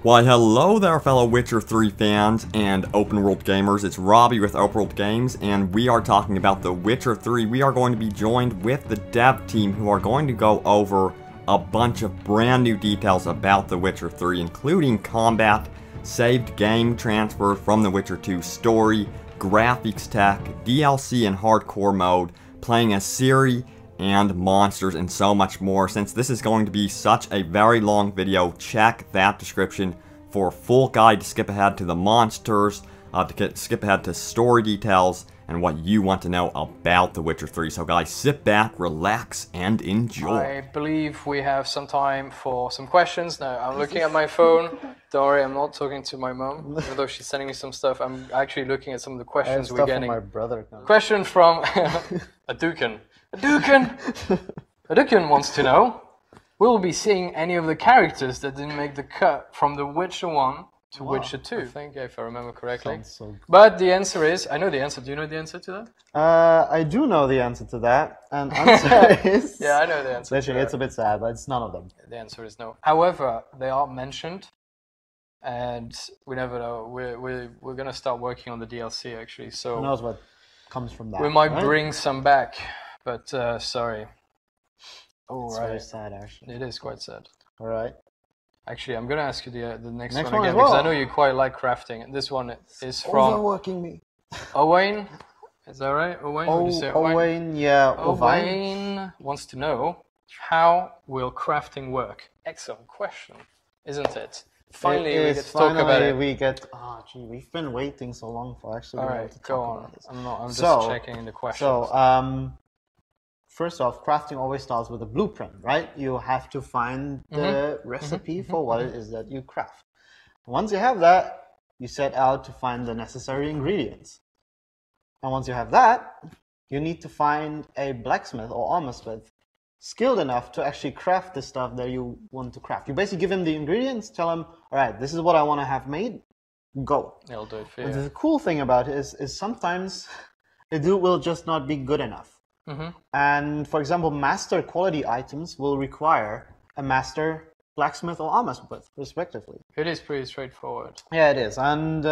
Why, hello there, fellow Witcher 3 fans and open world gamers. It's Robbie with Open World Games, and we are talking about The Witcher 3. We are going to be joined with the dev team who are going to go over a bunch of brand new details about The Witcher 3, including combat, saved game transfer from The Witcher 2 story, graphics tech, DLC and hardcore mode, playing as Ciri, and monsters, and so much more. Since this is going to be such a very long video, check that description for a full guide to skip ahead to the monsters, skip ahead to story details, and what you want to know about The Witcher 3. So guys, sit back, relax, and enjoy. I believe we have some time for some questions. Now, I'm looking at my phone. Don't worry, I'm not talking to my mom, even though she's sending me some stuff. I'm actually looking at some of the questions we're getting. From my brother. Question from a Dukan. Adukin wants to know, will we be seeing any of the characters that didn't make the cut from The Witcher 1 to Witcher 2? I think, if I remember correctly. So but the answer is, I know the answer. Do you know the answer to that? I do know the answer to that. And answer is... Yeah, I know the answer. Literally, it's a bit sad, but it's none of them. The answer is no. However, they are mentioned, and we never know. We're going to start working on the DLC, actually. So who knows what comes from that? We might bring some back. But, sorry. Oh, it's right. very sad, actually. It is quite sad. Alright. Actually, I'm going to ask you the next one one again, well. because I know you quite like crafting. This one is from... Overworking me. Owain? Is that right? Owain? Owain, yeah. Owain wants to know, how will crafting work? Excellent question, isn't it? Finally, we get to talk about it. Oh, gee, we've been waiting so long for actually. Alright, go on. I'm just checking the questions. So, first off, crafting always starts with a blueprint, right? You have to find the recipe for what it is that you craft. Once you have that, you set out to find the necessary ingredients. And once you have that, you need to find a blacksmith or armor smith skilled enough to actually craft the stuff that you want to craft. You basically give him the ingredients, tell him, all right, this is what I want to have made, go. He'll do it for you. And the cool thing about it is sometimes it will just not be good enough. And for example, master quality items will require a master blacksmith or armor smith, respectively. It is pretty straightforward. Yeah, it is. And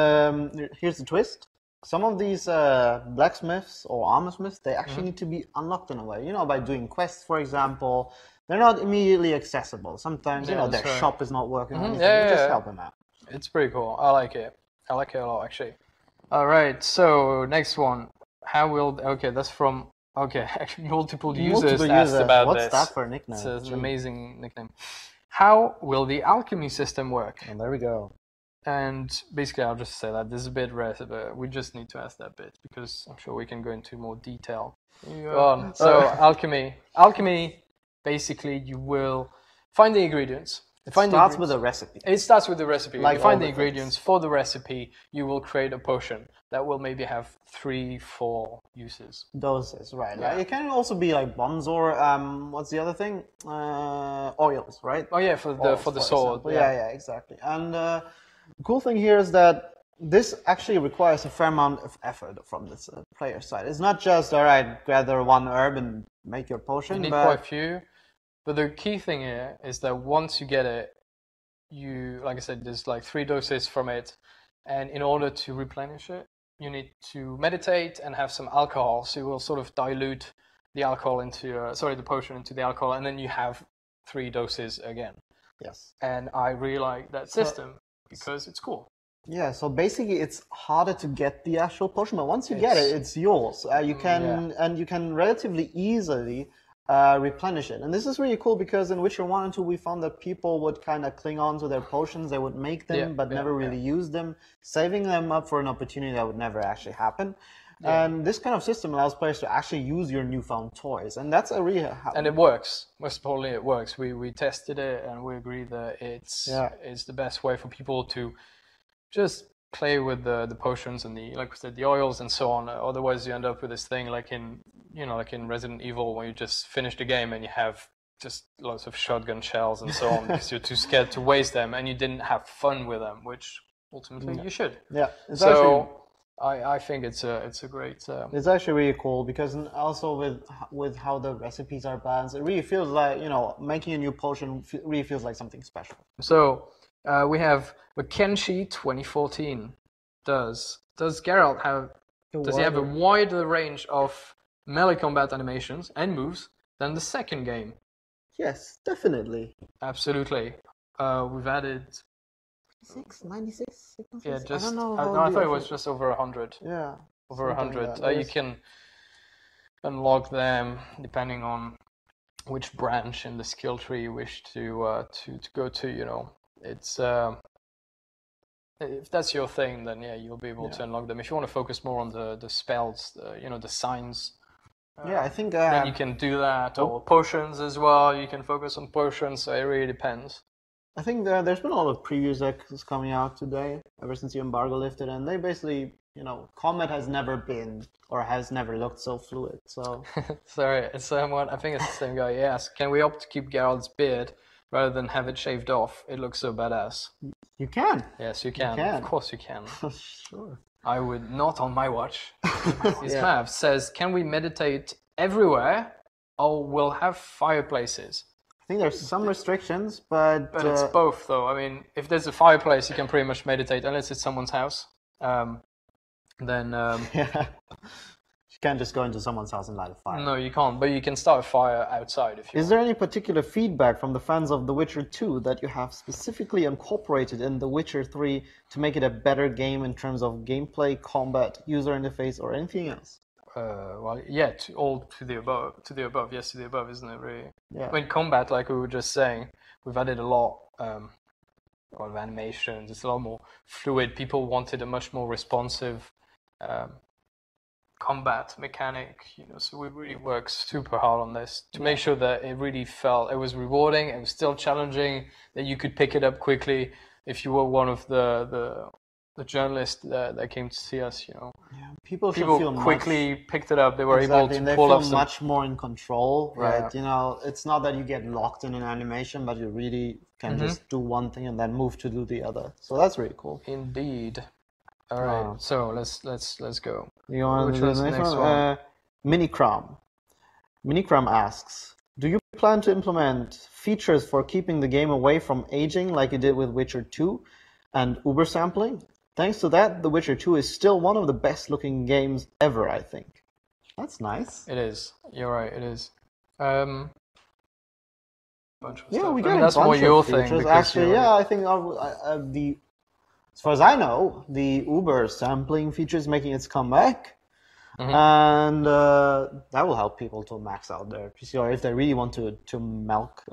here's the twist. Some of these blacksmiths or armor smiths, they actually need to be unlocked in a way. You know, by doing quests, for example, they're not immediately accessible. Sometimes, you know, their shop is not working or anything. Just help them out. It's pretty cool. I like it. I like it a lot, actually. All right, so next one. How will... Okay, that's from... Okay, actually multiple users asked about What's this. What's that for a nickname? It's an amazing nickname. How will the alchemy system work? And there we go. And basically, I'll just say that this is a bit rare, but we just need to ask that bit because I'm sure we can go into more detail. So alchemy, basically, you will find the ingredients. It starts with a recipe. It starts with the recipe. Like you find the ingredients for the recipe, you will create a potion that will maybe have 3-4 uses. Doses, right. Yeah. It can also be like bombs or what's the other thing? Oils, right? Oh yeah, for the sword. Yeah, exactly. And the cool thing here is that this actually requires a fair amount of effort from this player side. It's not just, all right, gather one herb and make your potion. You need quite a few. But the key thing here is that once you get it, like I said, there's like 3 doses from it. And in order to replenish it, you need to meditate and have some alcohol. So you will sort of dilute the alcohol into, the potion into the alcohol. And then you have 3 doses again. Yes. And I really like that system because it's cool. Yeah, so basically it's harder to get the actual potion, but once you get it, it's yours. You can relatively easily replenish it. And this is really cool because in Witcher 1 and 2 we found that people would kind of cling on to their potions. They would make them but never really use them, saving them up for an opportunity that would never actually happen. And this kind of system allows players to actually use your newfound toys, and that's a really... And it works. Most importantly, it works. We tested it and we agree that it's the best way for people to just play with the potions and like we said, the oils and so on. Otherwise, you end up with this thing like in Resident Evil, where you just finish the game and you have just lots of shotgun shells and so on because you're too scared to waste them and you didn't have fun with them, which ultimately you should. Yeah. I think it's a great. It's actually really cool because also with how the recipes are balanced, it really feels like making a new potion really feels like something special. So We have the Kenshi 2014. Does Geralt have? Does he have a wider range of melee combat animations and moves than the second game? Yes, definitely. Absolutely. We've added 96? Yeah, just I don't know. no, I thought it was just over 100. Yeah, over something 100. like that. You can unlock them depending on which branch in the skill tree you wish to go to. You know, it's if that's your thing, then yeah, you'll be able to unlock them. If you want to focus more on the spells, the signs. Yeah, I think then you can do that, or potions as well. You can focus on potions, so it really depends. I think there's been a lot of previews that's coming out today, ever since the embargo lifted, and they basically, combat has never been or has never looked so fluid. So sorry, it's someone. I think it's the same guy. Yes, can we opt to keep Geralt's beard rather than have it shaved off? It looks so badass. You can. Yes, you can. Of course, you can. Sure. I would not on my watch. His map says, "Can we meditate everywhere, or we'll have fireplaces?" I think there's some restrictions, but it's both, though. I mean, if there's a fireplace, you can pretty much meditate, unless it's someone's house. Then yeah, you can't just go into someone's house and light a fire. No, you can't. But you can start a fire outside if you. Is there any particular feedback from the fans of The Witcher 2 that you have specifically incorporated in The Witcher 3 to make it a better game in terms of gameplay, combat, user interface, or anything else? Well, yeah, to the above. Yes, to the above, isn't it? Really. Yeah. I mean, combat, like we were just saying, we've added a lot of animations. It's a lot more fluid. People wanted a much more responsive combat mechanic, so we really worked super hard on this to make sure that it really it was rewarding, it was still challenging, that you could pick it up quickly if you were one of the journalists that came to see us, Yeah, people feel quickly picked it up. They were able to and they pull feel up some... much more in control, right? Yeah. It's not that you get locked in an animation, but you really can just do one thing and then move to do the other. So that's really cool. Indeed. All right, so let's go. You want to do the next one? Minicram. Minicram asks, do you plan to implement features for keeping the game away from aging like you did with Witcher 2 and Uber sampling? Thanks to that, The Witcher 2 is still one of the best looking games ever, I think. That's nice. It is. You're right, it is. We get that's more your thing. Actually, I think as far as I know, the Uber sampling feature is making its comeback, and that will help people to max out their PC, or if they really want to milk. If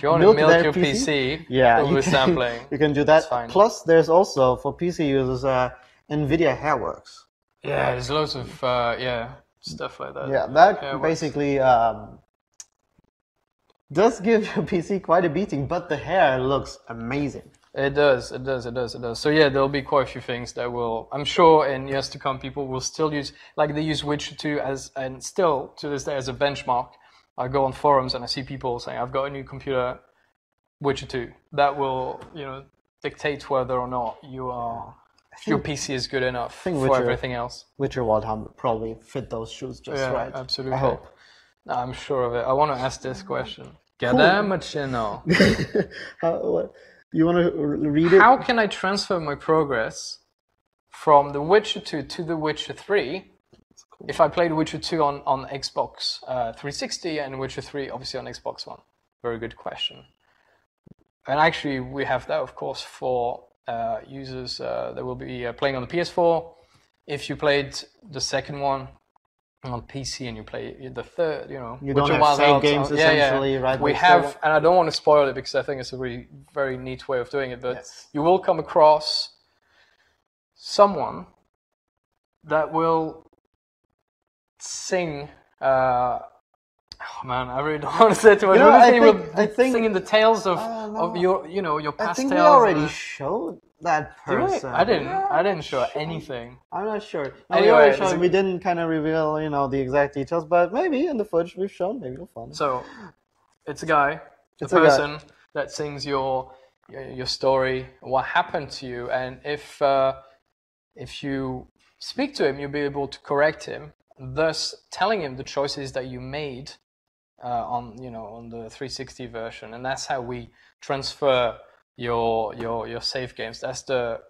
you want to milk your PC, Uber sampling. You can do that. Plus, there's also for PC users NVIDIA Hairworks. Yeah, there's loads of stuff like that. Yeah, that Hairworks basically does give your PC quite a beating, but the hair looks amazing. It does. So yeah, there'll be quite a few things that will, I'm sure in years to come, people will still use, like they use Witcher 2 and still to this day as a benchmark. I go on forums and I see people saying, I've got a new computer, Witcher 2. That will, dictate whether or not your PC is good enough for everything else. Witcher Wildhound would probably fit those shoes just right. Absolutely. I hope. I'm sure of it. I want to ask this question. Gadamachino. You want to read it? How can I transfer my progress from The Witcher 2 to The Witcher 3 if I played Witcher 2 on Xbox 360 and Witcher 3 obviously on Xbox One? Very good question. And actually, we have that, of course, for users that will be playing on the PS4. If you played the second one on PC and you play the third, you don't have save games essentially, right? We have, and I don't want to spoil it because I think it's a really very neat way of doing it, but you will come across someone that will sing. Oh man, I really don't want to say too much. I think singing the tales of your your past. I think tales. we already showed that person. I didn't show anything. I'm not sure. Anyway, we didn't kind of reveal the exact details, but maybe in the footage we've shown, maybe you'll find it. So it's a guy, a person that sings your story, what happened to you, and if you speak to him, you'll be able to correct him, thus telling him the choices that you made on the 360 version, and that's how we transfer your save games. That's the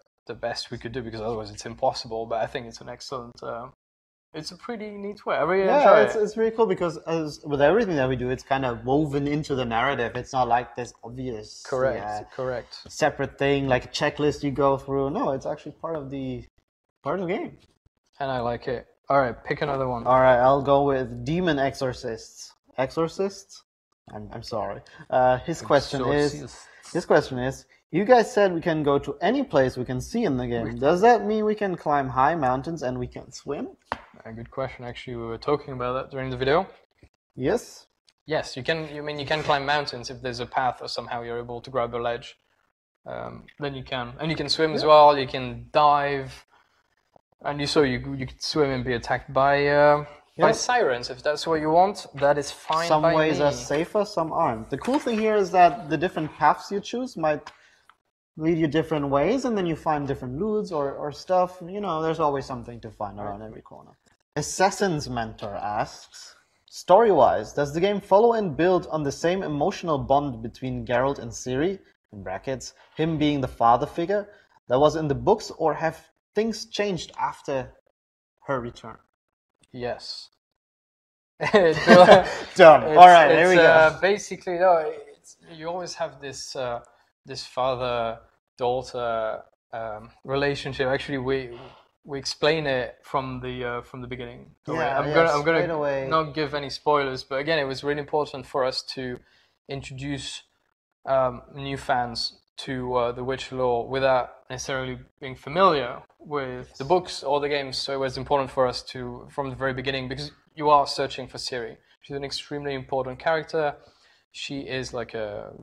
best we could do, because otherwise it's impossible. But I think it's an excellent. It's a pretty neat way. I really enjoy it. It's really cool because with everything that we do, it's kind of woven into the narrative. It's not like this obvious, correct, separate thing like a checklist you go through. No, it's actually part of the game. And I like it. All right, pick another one. All right, I'll go with Demon Exorcists. Exorcists? I'm sorry. His question is, you guys said we can go to any place we can see in the game. Does that mean we can climb high mountains and we can swim? A good question. Actually, we were talking about that during the video. Yes. Yes, you can. You can climb mountains if there's a path or somehow you're able to grab a ledge. Then you can, and you can swim as well. You can dive, and you could swim and be attacked by sirens if that's what you want. That is fine. Some ways are safer, some aren't. The cool thing here is that the different paths you choose might lead you different ways, and then you find different loots or stuff. You know, there's always something to find around every corner. Assassin's Mentor asks, story-wise, does the game follow and build on the same emotional bond between Geralt and Ciri, in brackets, him being the father figure, that was in the books, or have things changed after her return? Yes. Done. All right, here we go. Basically, no, you always have this this father-daughter relationship. Actually, we explain it from the beginning. I'm gonna not give any spoilers, but again, it was really important for us to introduce new fans to the Witcher lore without necessarily being familiar with the books or the games. So it was important for us to, from the very beginning, because you are searching for Ciri. She's an extremely important character. She is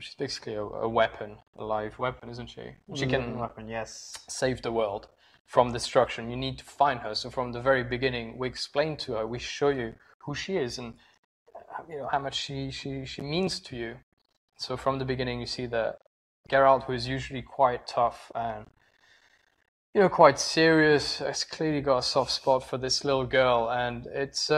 she's basically a weapon, a live weapon, isn't she? She can save the world from destruction. You need to find her. So from the very beginning, we explain to her, we show you who she is and how much she means to you. So from the beginning, you see that Geralt, who is usually quite tough and quite serious, has clearly got a soft spot for this little girl, and it's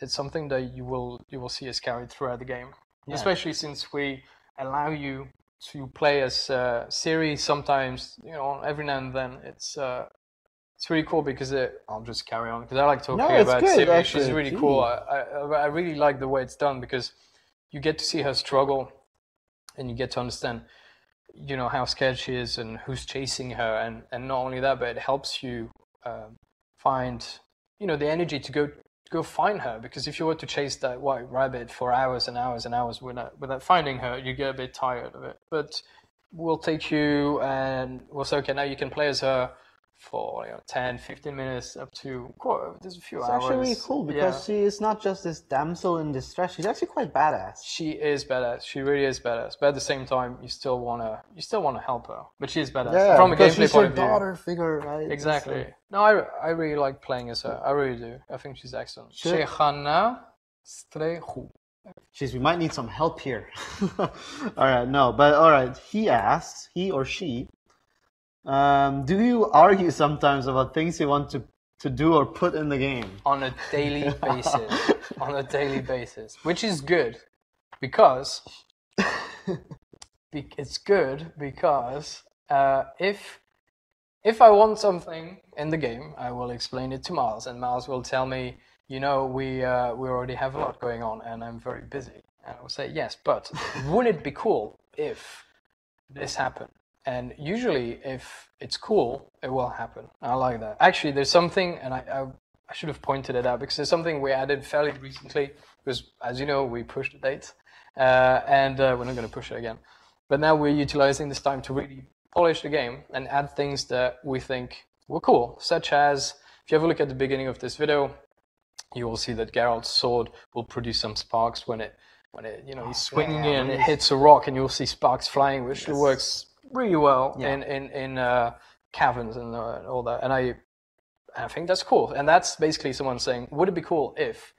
something that you will see us carried throughout the game. Yeah. Especially since we allow you to play as Ciri sometimes, every now and then. It's really cool because I'll just carry on because I like talking about Ciri. She's really cool. I really like the way it's done because you get to see her struggle, and you get to understand, how scared she is and who's chasing her, and not only that, but it helps you find, the energy to go find her, because if you were to chase that white rabbit for hours and hours and hours without finding her, you get a bit tired of it. But we'll take you and we'll say, okay, now you can play as her for 10, 15 minutes up to there's a few hours. It's actually really cool because she is not just this damsel in distress. She's actually quite badass. She is badass. She really is badass. But at the same time, you still wanna help her. But she is badass. Yeah, from a gameplay point of view. Daughter figure, right? Exactly. No, I really like playing as her. I really do. I think she's excellent. Shehana Strehu. Jeez, we might need some help here. All right. He or she. Do you argue sometimes about things you want to do or put in the game? On a daily basis. Which is good because it's good because if I want something in the game, I will explain it to Miles, and Miles will tell me, we already have a lot going on and I'm very busy. And I will say, yes, but wouldn't it be cool if this happened? And usually, if it's cool, it will happen. I like that. Actually, there's something, and I should have pointed it out, because there's something we added fairly recently, because, as you know, we pushed the date, and we're not going to push it again. But now we're utilizing this time to really polish the game and add things that we think were cool, such as, if you have a look at the beginning of this video, you will see that Geralt's sword will produce some sparks when he's swinging in, and it hits a rock, and you'll see sparks flying, which works really well in caverns and all that, and I think that's cool. And that's basically someone saying, would it be cool if,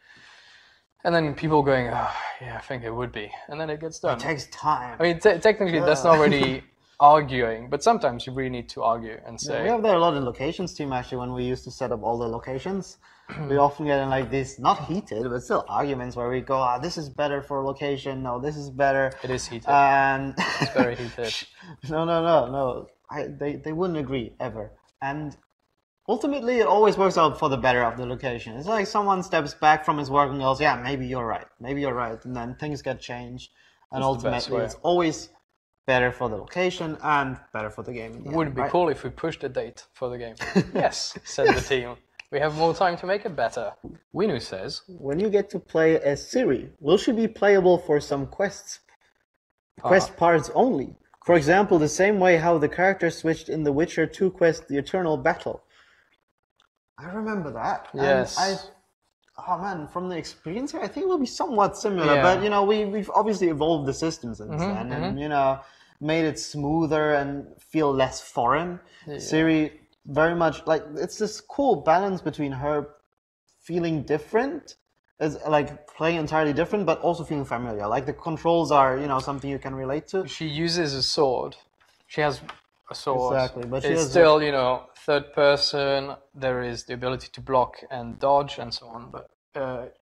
and then people going, I think it would be, and then it gets done. It takes time. I mean, technically that's not really arguing, but sometimes you really need to argue and say. We have that a lot in locations team actually. When we used to set up all the locations, we often get in like these not heated but still arguments where we go, this is better for location. No, this is better. It is heated. And it's very heated. No. They wouldn't agree ever. And ultimately, it always works out for the better of the location. It's like someone steps back from his work and goes, yeah, maybe you're right, and then things get changed. And ultimately, it's always better for the location and better for the game. Would it be cool if we pushed the date for the game? Yes, said the team. We have more time to make it better. Winu says, when you get to play as Ciri, will she be playable for some quest parts only? For example, the same way how the character switched in the Witcher 2 quest, The Eternal Battle. I remember that. Yes. And from the experience here, I think it will be somewhat similar. But, we've obviously evolved the systems since then and, made it smoother and feel less foreign. Yeah. Ciri, very much, it's this cool balance between her feeling different, as playing entirely different, but also feeling familiar. Like the controls are, something you can relate to. She uses a sword. She has a sword. Exactly, but it's still, third person. There is the ability to block and dodge and so on. But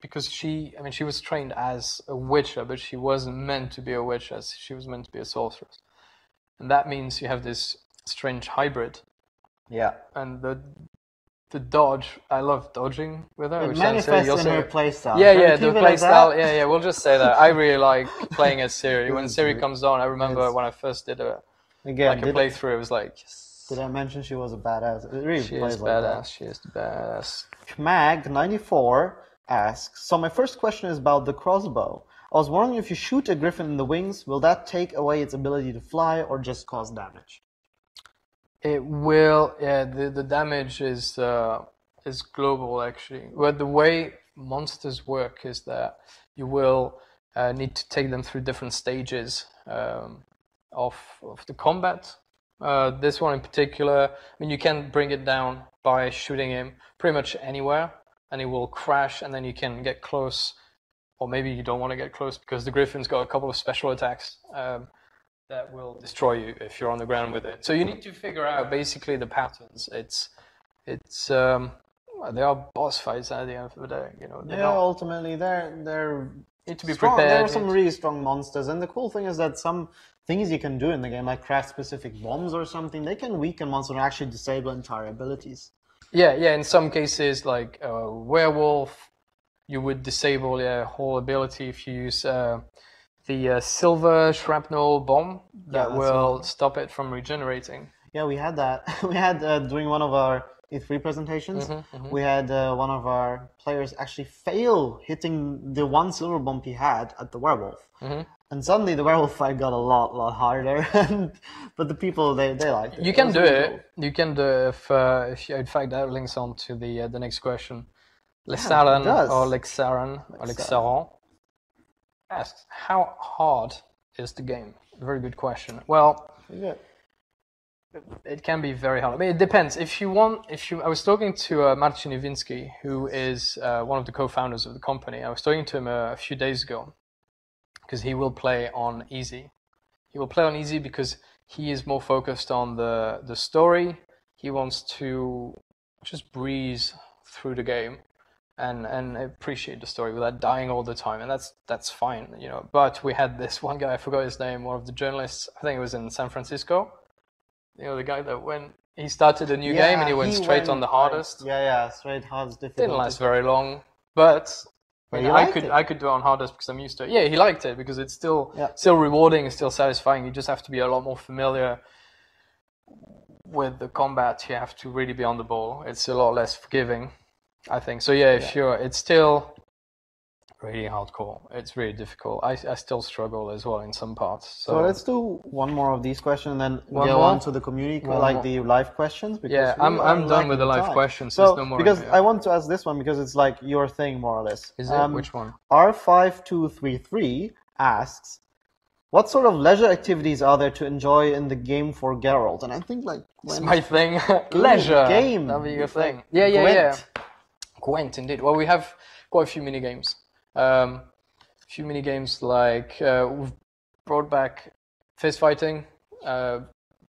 because she was trained as a witcher, but she wasn't meant to be a witcher. She was meant to be a sorceress, and that means you have this strange hybrid. Yeah. And the dodge, I love dodging with her. It manifests in her playstyle. Yeah, the playstyle. Yeah, we'll just say that. I really like playing as Ciri. When Ciri comes on, I remember when I first did a playthrough, it was like... Yes. Did I mention she was a badass? It really she is badass. She is badass. Kmag94 asks, so my first question is about the crossbow. I was wondering if you shoot a griffin in the wings, will that take away its ability to fly or just cause damage? It will. Yeah, the damage is global actually. But the way monsters work is that you will need to take them through different stages of the combat. This one in particular, you can bring it down by shooting him pretty much anywhere, and he will crash, and then you can get close, or maybe you don't want to get close because the griffin's got a couple of special attacks. That will destroy you if you're on the ground with it. So you need to figure out basically the patterns. They are boss fights at the end of the day. Ultimately they're need to be strong. prepared. There are some really strong monsters, and the cool thing is that some things you can do in the game, like craft specific bombs or something, they can weaken monsters and actually disable entire abilities. Yeah. In some cases, like a werewolf, you would disable a whole ability if you use. The silver shrapnel bomb that will stop it from regenerating. Yeah, we had that. We had during one of our E3 presentations, we had one of our players actually fail hitting the one silver bomb he had at the werewolf. And suddenly the werewolf fight got a lot harder. But the people, they liked it. You can do it. Cool. You can do it if you, in fact, that links on to the next question. Lexaran or Lexaran asks, how hard is the game? Very good question. Well, it can be very hard. It depends. I was talking to Marcin Iwinski, who is one of the co-founders of the company. I was talking to him a few days ago because he will play on easy. He will play on easy because he is more focused on the story. He wants to just breeze through the game and appreciate the story without dying all the time, and that's fine, But we had this one guy, I forgot his name, one of the journalists, I think it was in San Francisco. The guy that when he started a new game and he went straight on the hardest. Straight hardest difficulty. Didn't last very long, but I could do it on hardest because I'm used to it. Yeah, he liked it because it's still rewarding, it's still satisfying. You just have to be a lot more familiar with the combat. You have to really be on the ball. It's a lot less forgiving, I think. So it's still really hardcore. It's really difficult. I still struggle as well in some parts. So let's do one more of these questions and then go on to the community, the live questions. Because I'm done with the live questions. So no more I want to ask this one because it's like your thing more or less. Is it? Which one? R5233 asks, what sort of leisure activities are there to enjoy in the game for Geralt? And I think it's my thing. Leisure game. That'll be your thing. Yeah. Gwent, indeed. Well, we have quite a few mini games. We've brought back fist fighting.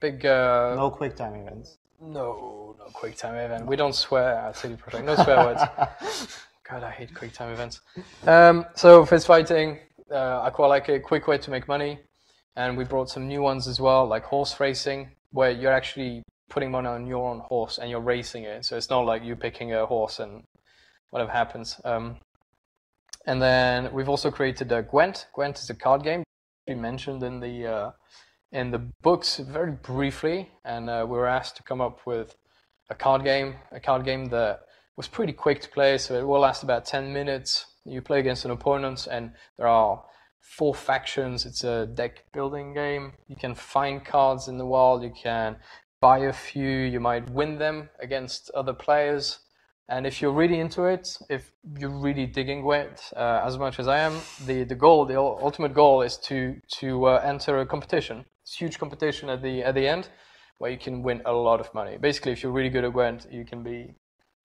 big. No quick time events. No quick time event. We don't swear at CD Projekt. No swear words. God, I hate quick time events. So fist fighting, I quite like a quick way to make money, and we brought some new ones as well, like horse racing, where you're actually putting money on your own horse and you're racing it. So it's not like you picking a horse and whatever happens. And then we've also created Gwent. Gwent is a card game we mentioned in the books very briefly, and we were asked to come up with a card game that was pretty quick to play, so it will last about 10 minutes. You play against an opponent, and there are 4 factions. It's a deck building game. You can find cards in the wild, you can buy a few, you might win them against other players. And if you're really into it, if you're really digging Gwent as much as I am, the ultimate goal is to enter a competition. It's a huge competition at the end where you can win a lot of money. Basically, if you're really good at Gwent, you can be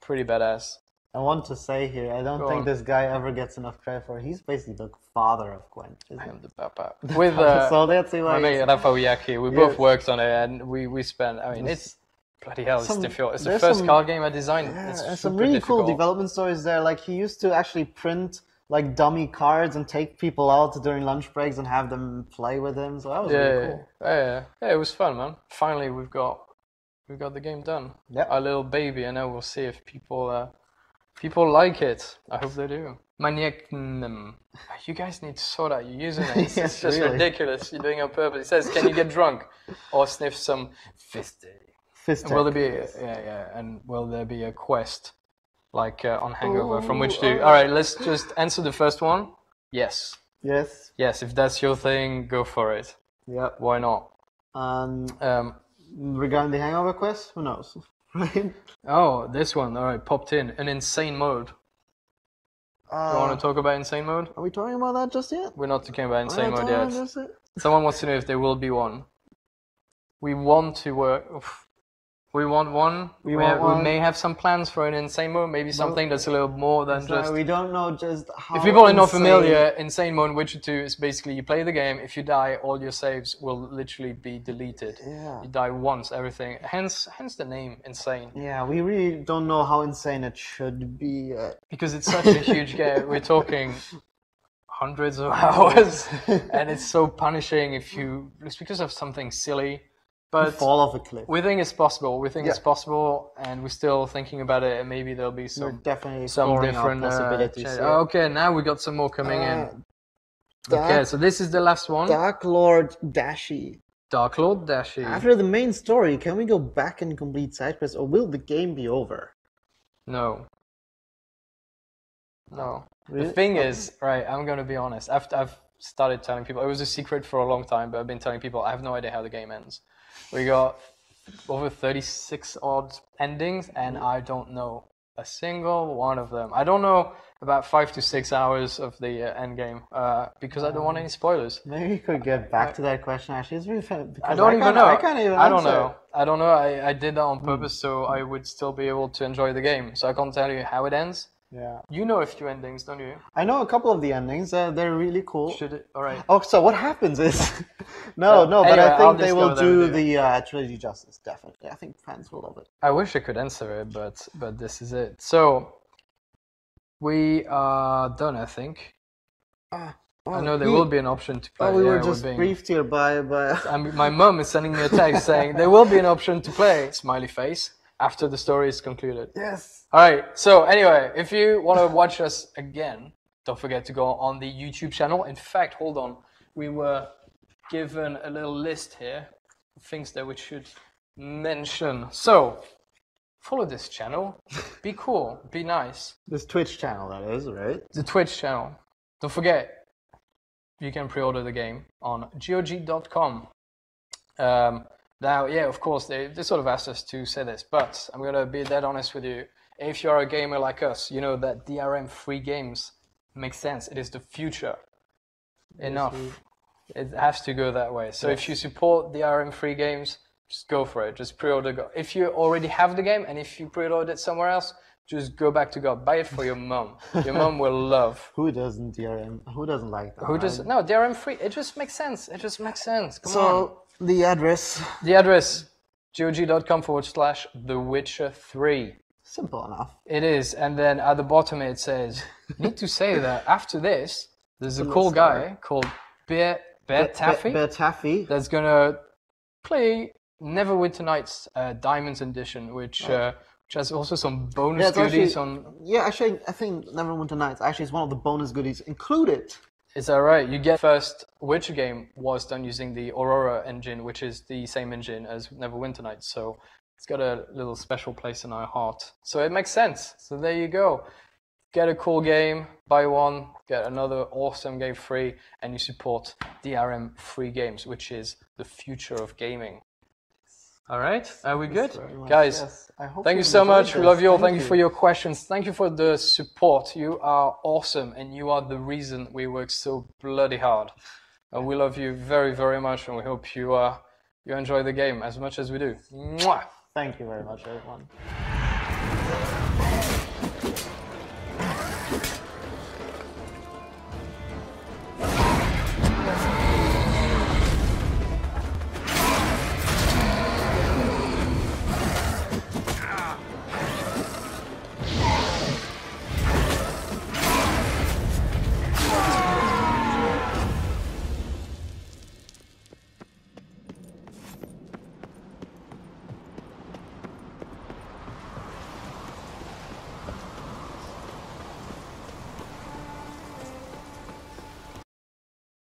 pretty badass. I want to say here, I don't think this guy ever gets enough credit for it. He's basically the father of Gwent. I am the papa. With so that's my mate Rafa Uyaki, we both worked on it, and we spent. I mean, it's bloody hell. It's difficult. It's the first card game I designed. Yeah, it's there's some really cool development stories there. Like he used to actually print like dummy cards and take people out during lunch breaks and have them play with him. So that was really cool. Yeah, it was fun, man. Finally, we've got the game done. Yeah, our little baby, and now we'll see if people like it. I hope they do. Maniacnum. You guys need to sort out your usernames. Yes, it's just really ridiculous. You're doing it on purpose. It says, "Can you get drunk or sniff some fisty?" Will there be and will there be a quest like on Hangover from which to? All right, let's just answer the first one. Yes. Yes. Yes, if that's your thing, go for it. Yeah. Why not? Regarding the Hangover quest, who knows? Right? Oh, this one. All right, popped in an insane mode. You want to talk about insane mode? Are we talking about that just yet? We're not talking about insane mode yet. Someone wants to know if there will be one. We want to work. We want one. We may have some plans for an insane mode. Maybe something that's a little more than just. We don't know just how. If people are not familiar, insane mode in Witcher 2 is basically you play the game. If you die, all your saves will literally be deleted. Yeah. You die once, everything. Hence the name insane. Yeah, we really don't know how insane it should be. Because it's such a huge game. We're talking hundreds of hours, and it's so punishing if you just because of something silly. But fall off a cliff. We think it's possible. It's possible, and we're still thinking about it. And maybe there'll be some different possibilities. Okay, now we got some more coming in. Okay, so this is the last one. Dark Lord Dashi. Dark Lord Dashi. After the main story, can we go back and complete side quests, or will the game be over? No. Really? The thing is, right? I'm gonna be honest. I've started telling people it was a secret for a long time, but I've been telling people I have no idea how the game ends. We got over 36 odd endings, and I don't know a single one of them. I don't know about 5 to 6 hours of the end game because I don't want any spoilers. Maybe you could get back to that question. Actually, it's really fun. I don't even know. I can't even. I don't know. I did that on purpose so I would still be able to enjoy the game. So I can't tell you how it ends. Yeah. You know a few endings, don't you? I know a couple of the endings. They're really cool. All right. Oh, so what happens is... no, but I think they will do the trilogy justice, definitely. I think fans will love it. I wish I could answer it, but this is it. So, we are done, I think. I know there will be an option to play. Oh, we were just briefed here by... my mum is sending me a text saying, there will be an option to play. Smiley face. After the story is concluded. Yes. All right. So anyway, if you want to watch us again, don't forget to go on the YouTube channel. In fact, hold on. We were given a little list here of things that we should mention. So follow this channel. Be cool. Be nice. This Twitch channel, that is, right? The Twitch channel. Don't forget, you can pre-order the game on GOG.com. Now, yeah, of course, they sort of asked us to say this, but I'm going to be dead honest with you. If you're a gamer like us, you know that DRM-free games make sense. It is the future. Enough. It has to go that way. So if you support DRM-free games, just go for it. Just pre-order. If you already have the game, and if you pre-ordered it somewhere else, just go back to God. Buy it for your mum. Your mum will love. Who doesn't DRM? Who doesn't like that? No, DRM free. It just makes sense. Come on. The address. The address, gog.com/The Witcher 3. Simple enough. It is, and then at the bottom it says, need to say that after this, there's a cool guy called Bear Taffy that's gonna play Neverwinter Nights Diamonds Edition, which has also some bonus goodies on. Yeah, actually, I think Neverwinter Nights actually is one of the bonus goodies included. Is that right? You get first Witcher game was done using the Aurora engine, which is the same engine as Neverwinter Nights, so it's got a little special place in our heart. So it makes sense. So there you go. Get a cool game, buy one, get another awesome game free, and you support DRM free games, which is the future of gaming. All right, are we good? Guys, yes. thank you so much. We love you all. Thank you for your questions. Thank you for the support. You are awesome, and you are the reason we work so bloody hard. And we love you very, very much, and we hope you you enjoy the game as much as we do. Mwah! Thank you very much, everyone.